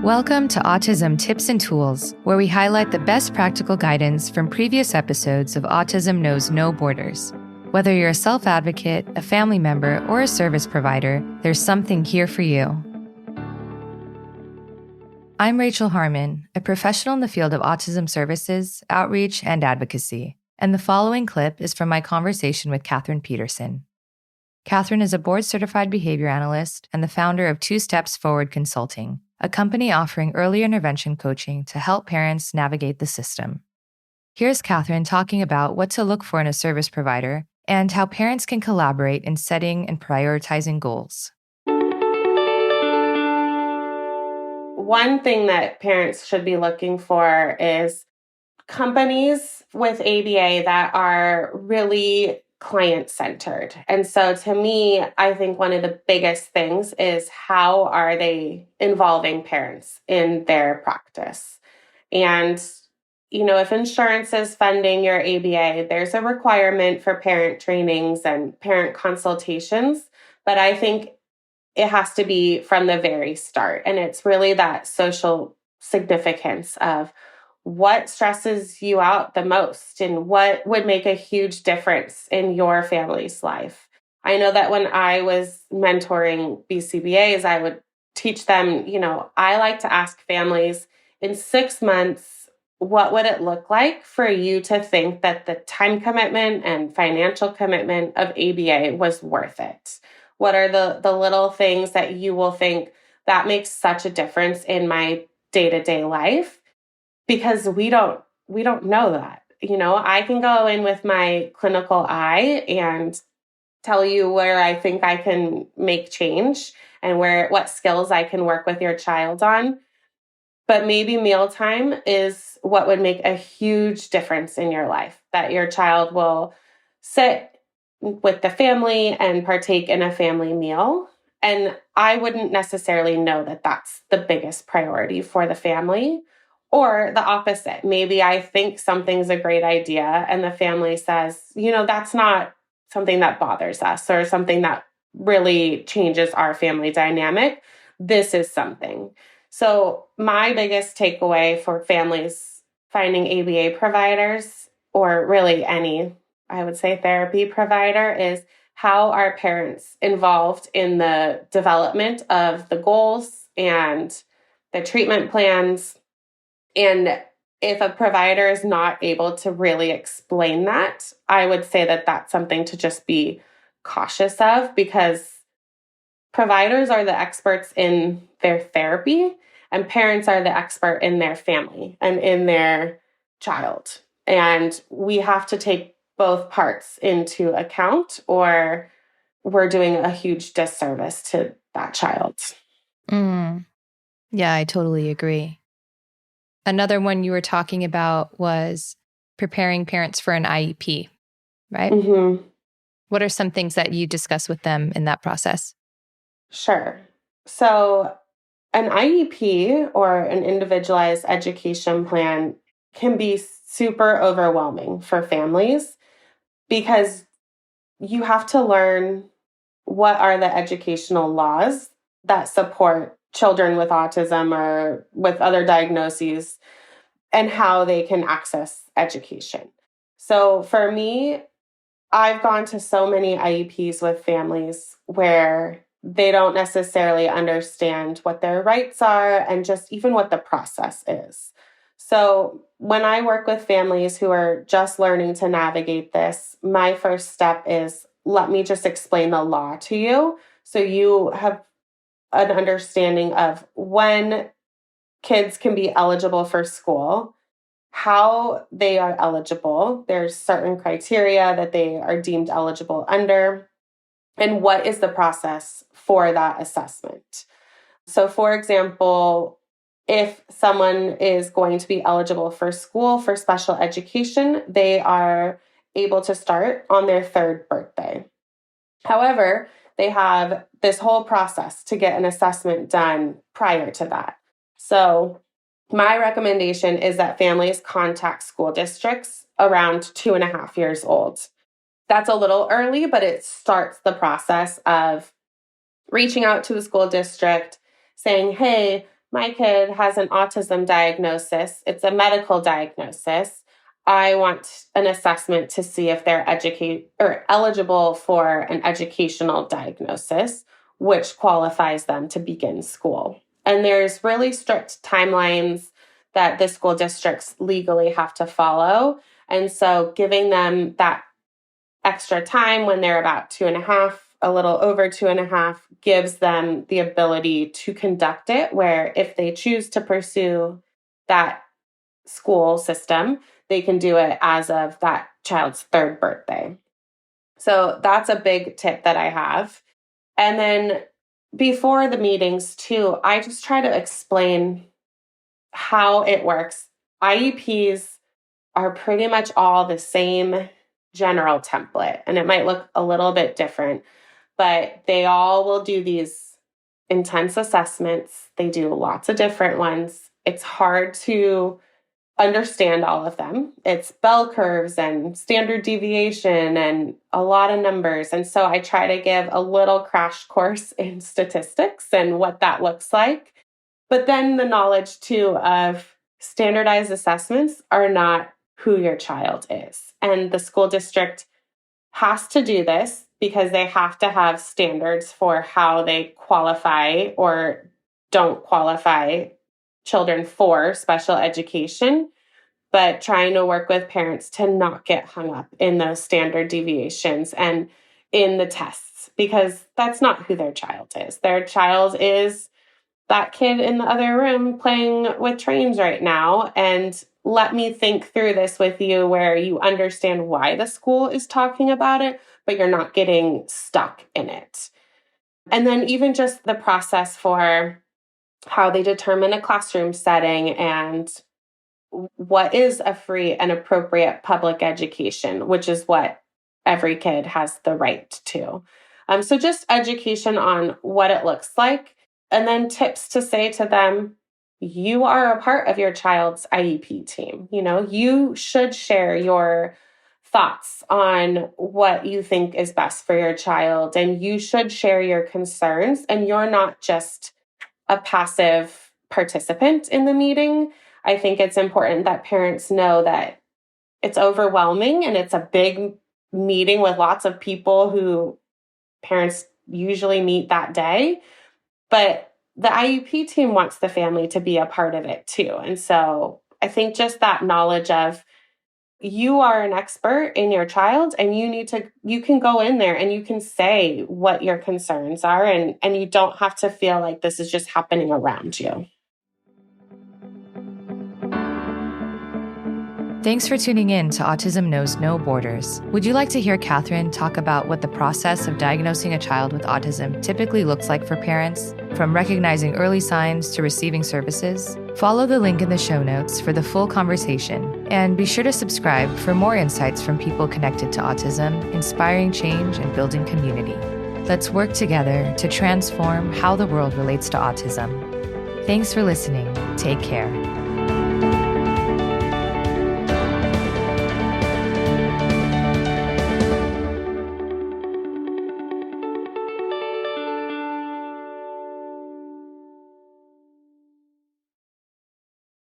Welcome to Autism Tips and Tools, where we highlight the best practical guidance from previous episodes of Autism Knows No Borders. Whether you're a self-advocate, a family member, or a service provider, there's something here for you. I'm Rachel Harmon, a professional in the field of autism services, outreach, and advocacy, and the following clip is from my conversation with Kathryn Peterson. Kathryn is a Board Certified Behavior Analyst and the founder of 2 Steps Forward Consulting, a company offering early intervention coaching to help parents navigate the system. Here's Kathryn talking about what to look for in a service provider and how parents can collaborate in setting and prioritizing goals. One thing that parents should be looking for is companies with ABA that are really client-centered. And so to me, I think one of the biggest things is how are they involving parents in their practice? And, if insurance is funding your ABA, there's a requirement for parent trainings and parent consultations. But I think it has to be from the very start. And it's really that social significance of what stresses you out the most and what would make a huge difference in your family's life. I know that when I was mentoring BCBAs, I would teach them, I like to ask families in 6 months, what would it look like for you to think that the time commitment and financial commitment of ABA was worth it? What are the little things that you will think that makes such a difference in my day-to-day life? Because we don't know that. I can go in with my clinical eye and tell you where I think I can make change and what skills I can work with your child on. But maybe mealtime is what would make a huge difference in your life, that your child will sit with the family and partake in a family meal. And I wouldn't necessarily know that that's the biggest priority for the family. Or the opposite. Maybe I think something's a great idea and the family says, that's not something that bothers us or something that really changes our family dynamic. This is something. So my biggest takeaway for families finding ABA providers, or really any, I would say, therapy provider, is how are parents involved in the development of the goals and the treatment plans. And if a provider is not able to really explain that, I would say that that's something to just be cautious of, because providers are the experts in their therapy and parents are the expert in their family and in their child. And we have to take both parts into account or we're doing a huge disservice to that child. Yeah, I totally agree. Another one you were talking about was preparing parents for an IEP, right? Mm-hmm. What are some things that you discuss with them in that process? Sure. So an IEP, or an individualized education plan, can be super overwhelming for families because you have to learn what are the educational laws that support children with autism or with other diagnoses and how they can access education. So for me, I've gone to so many IEPs with families where they don't necessarily understand what their rights are and just even what the process is. So when I work with families who are just learning to navigate this, my first step is, let me just explain the law to you so you have an understanding of when kids can be eligible for school, how they are eligible. There's certain criteria that they are deemed eligible under, and what is the process for that assessment. So, for example, if someone is going to be eligible for school for special education, they are able to start on their 3rd birthday. However, they have this whole process to get an assessment done prior to that. So my recommendation is that families contact school districts around 2.5 years old. That's a little early, but it starts the process of reaching out to the school district, saying, hey, my kid has an autism diagnosis. It's a medical diagnosis. I want an assessment to see if they're eligible for an educational diagnosis, which qualifies them to begin school. And there's really strict timelines that the school districts legally have to follow. And so giving them that extra time when they're about 2.5, a little over 2.5, gives them the ability to conduct it, where if they choose to pursue that school system, they can do it as of that child's 3rd birthday. So that's a big tip that I have. And then before the meetings too, I just try to explain how it works. IEPs are pretty much all the same general template, and it might look a little bit different, but they all will do these intense assessments. They do lots of different ones. It's hard to understand all of them. It's bell curves and standard deviation and a lot of numbers. And so I try to give a little crash course in statistics and what that looks like. But then the knowledge too of standardized assessments are not who your child is. And the school district has to do this because they have to have standards for how they qualify or don't qualify children for special education, but trying to work with parents to not get hung up in those standard deviations and in the tests, because that's not who their child is. Their child is that kid in the other room playing with trains right now. And let me think through this with you where you understand why the school is talking about it, but you're not getting stuck in it. And then even just the process for how they determine a classroom setting and what is a free and appropriate public education, which is what every kid has the right to. So just education on what it looks like, and then tips to say to them, you are a part of your child's IEP team. You should share your thoughts on what you think is best for your child, and you should share your concerns, and you're not just a passive participant in the meeting. I think it's important that parents know that it's overwhelming and it's a big meeting with lots of people who parents usually meet that day. But the IEP team wants the family to be a part of it too. And so I think just that knowledge of you are an expert in your child, and you can go in there and you can say what your concerns are, and you don't have to feel like this is just happening around you. Thanks for tuning in to Autism Knows No Borders. Would you like to hear Kathryn talk about what the process of diagnosing a child with autism typically looks like for parents, from recognizing early signs to receiving services? Follow the link in the show notes for the full conversation, and be sure to subscribe for more insights from people connected to autism, inspiring change and building community. Let's work together to transform how the world relates to autism. Thanks for listening. Take care.